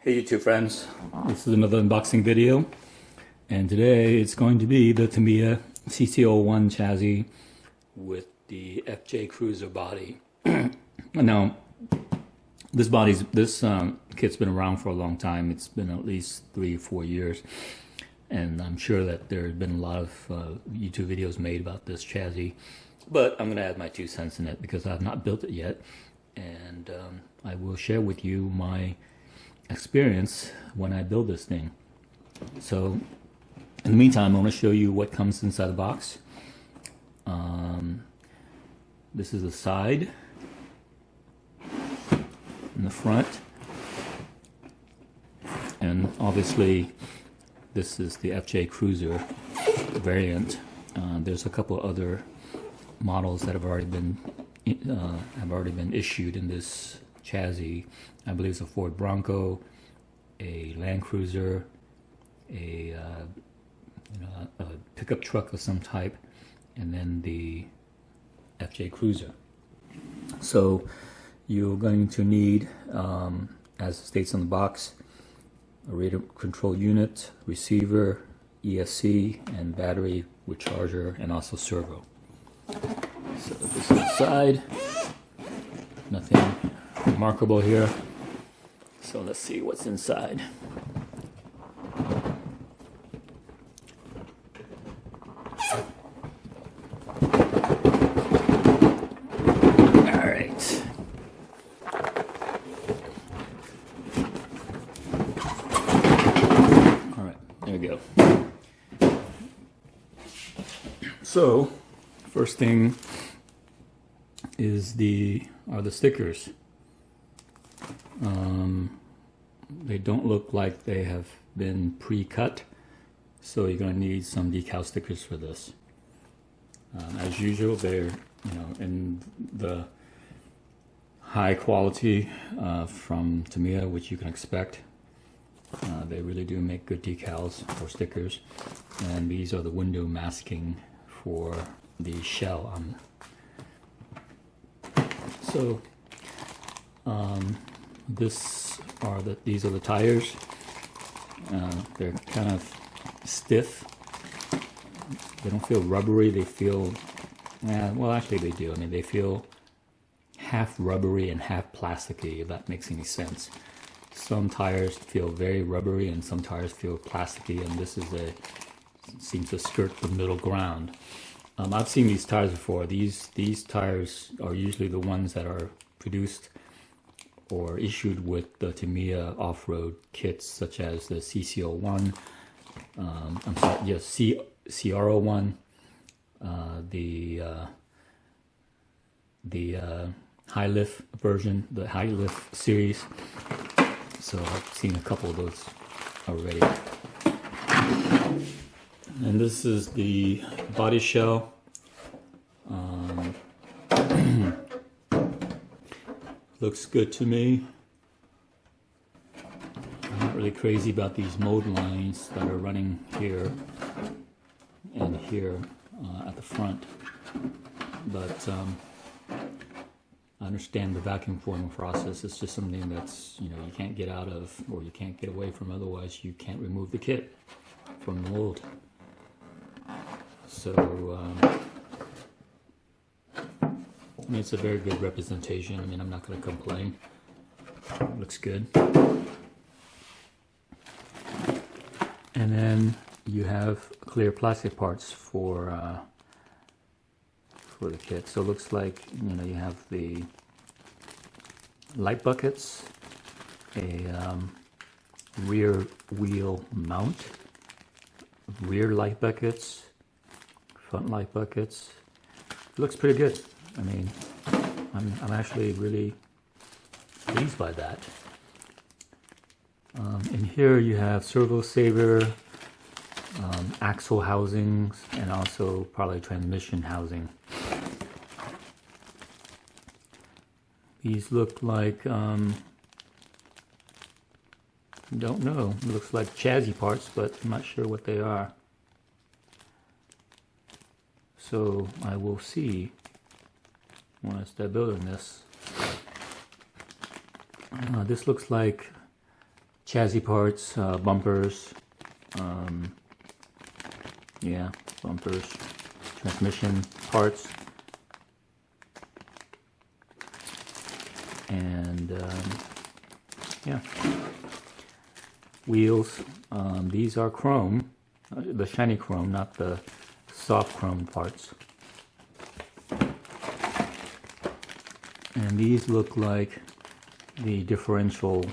Hey YouTube friends, this is another unboxing video, and today it's going to be the Tamiya CC01 chassis with the FJ Cruiser body. Now, this kit's been around for a long time. It's been at least 3 or 4 years, and I'm sure that there's been a lot of YouTube videos made about this chassis, but I'm going to add my 2 cents in it because I've not built it yet, and I will share with you my experience when I build this thing. So in the meantime, I want to show you what comes inside the box. This is the side and the front, and obviously this is the FJ Cruiser variant. There's a couple other models that have already been issued in this chassis. I believe it's a Ford Bronco, a Land Cruiser, a pickup truck of some type, and then the FJ Cruiser. So you're going to need, as it states on the box, a radio control unit, receiver, ESC, and battery with charger, and also servo. So this is the side. Nothing remarkable here. So let's see what's inside. Alright. Alright, there we go. So, first thing is the stickers. They don't look like they have been pre-cut, so you're going to need some decal stickers for this. As usual, they're in the high quality from Tamiya, which you can expect. They really do make good decals or stickers, and these are the window masking for the shell. These are the tires. They're kind of stiff. They don't feel rubbery. They feel, well, actually they do. I mean, they feel half rubbery and half plasticky, if that makes any sense. Some tires feel very rubbery and some tires feel plasticky, and this seems to skirt the middle ground. I've seen these tires before. These tires are usually the ones that are produced or issued with the Tamiya off-road kits, such as the CC01, CR01, the high lift version, the high lift series. So I've seen a couple of those already. And this is the body shell. Looks good to me. I'm not really crazy about these mold lines that are running here and here at the front, but I understand the vacuum forming process. It's just something that's you can't get out of, or you can't get away from, otherwise you can't remove the kit from the mold. So I mean, it's a very good representation. I mean, I'm not going to complain. It looks good. And then you have clear plastic parts for the kit. So it looks like you have the light buckets, a rear wheel mount, rear light buckets, front light buckets. It looks pretty good. I mean, I'm actually really pleased by that. In here you have servo saver, axle housings, and also probably transmission housing. These look like, don't know, it looks like chassis parts, but I'm not sure what they are. So I will see when I start building this. This looks like chassis parts, bumpers, yeah, bumpers, transmission parts, and yeah, wheels. These are chrome, the shiny chrome, not the soft chrome parts. And these look like the differential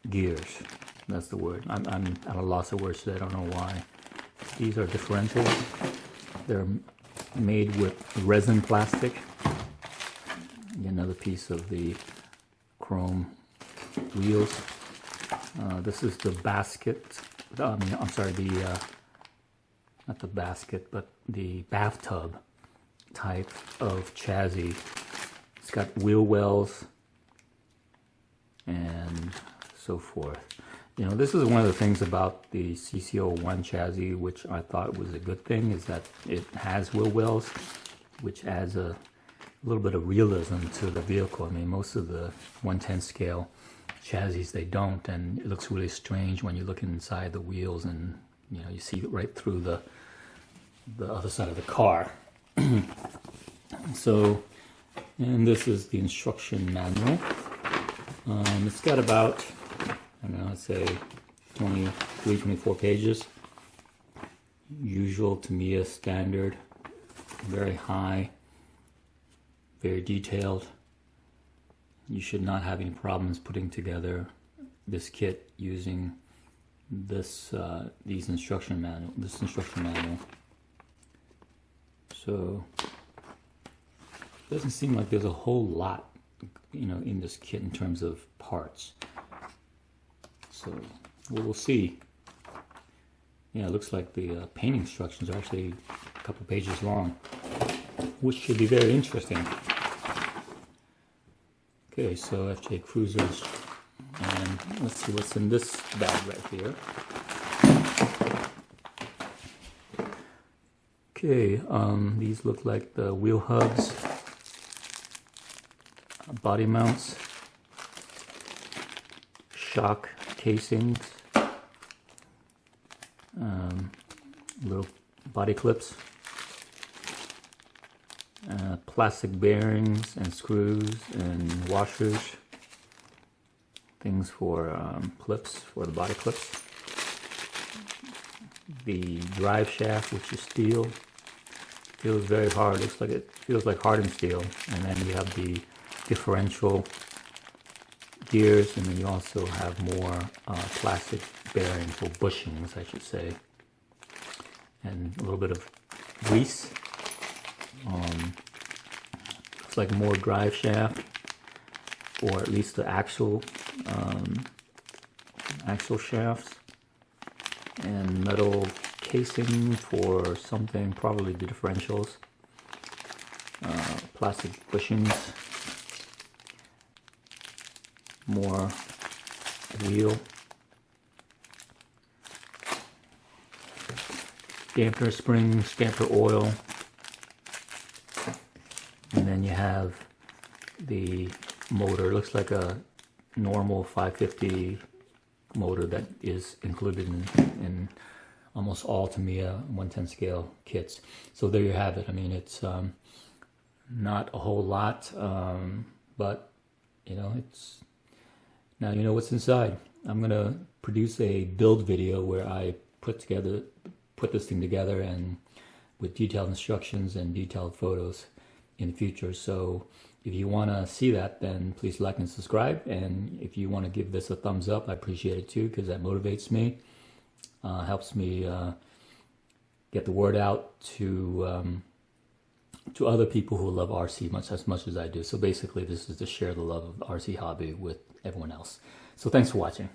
gears. That's the word. I'm at a loss of words today. I don't know why. These are differentials. They're made with resin plastic. Another piece of the chrome wheels. This is the basket. I'm sorry, not the basket, but the bathtub type of chassis. It's got wheel wells and so forth. You know, this is one of the things about the CC01 chassis, which I thought was a good thing, is that it has wheel wells, which adds a little bit of realism to the vehicle. I mean, most of the 1/10 scale chassis, they don't, and it looks really strange when you look inside the wheels and, you know, you see right through the other side of the car. So, and this is the instruction manual. It's got about, I don't know, I'd say 23, 24 pages. Usual Tamiya standard, very high, very detailed. You should not have any problems putting together this kit using this instruction manual. So it doesn't seem like there's a whole lot, you know, in this kit in terms of parts. So we'll see. Yeah, it looks like the painting instructions are actually a couple pages long, which should be very interesting. Okay, so FJ Cruisers, and let's see what's in this bag right here. Okay, these look like the wheel hubs, body mounts, shock casings, little body clips, plastic bearings and screws and washers, things for clips, for the body clips, the drive shaft, which is steel. Feels very hard. Looks like it feels like hardened steel. And then you have the differential gears, and then you also have more plastic bearings, or bushings, I should say, and a little bit of grease. Looks like more drive shaft, or at least the actual shafts, and metal casing for something, probably the differentials, plastic bushings, more wheel, damper springs, damper oil, and then you have the motor. It looks like a normal 550 motor that is included in almost all Tamiya 1/10 scale kits. So there you have it. I mean, it's not a whole lot, but you know, it's now you know what's inside. I'm gonna produce a build video where I put this thing together, and with detailed instructions and detailed photos in the future. So if you want to see that, then please like and subscribe. And if you want to give this a thumbs up, I appreciate it too, because that motivates me, helps me get the word out to other people who love RC as much as I do. So basically, this is to share the love of the RC hobby with everyone else. So thanks for watching.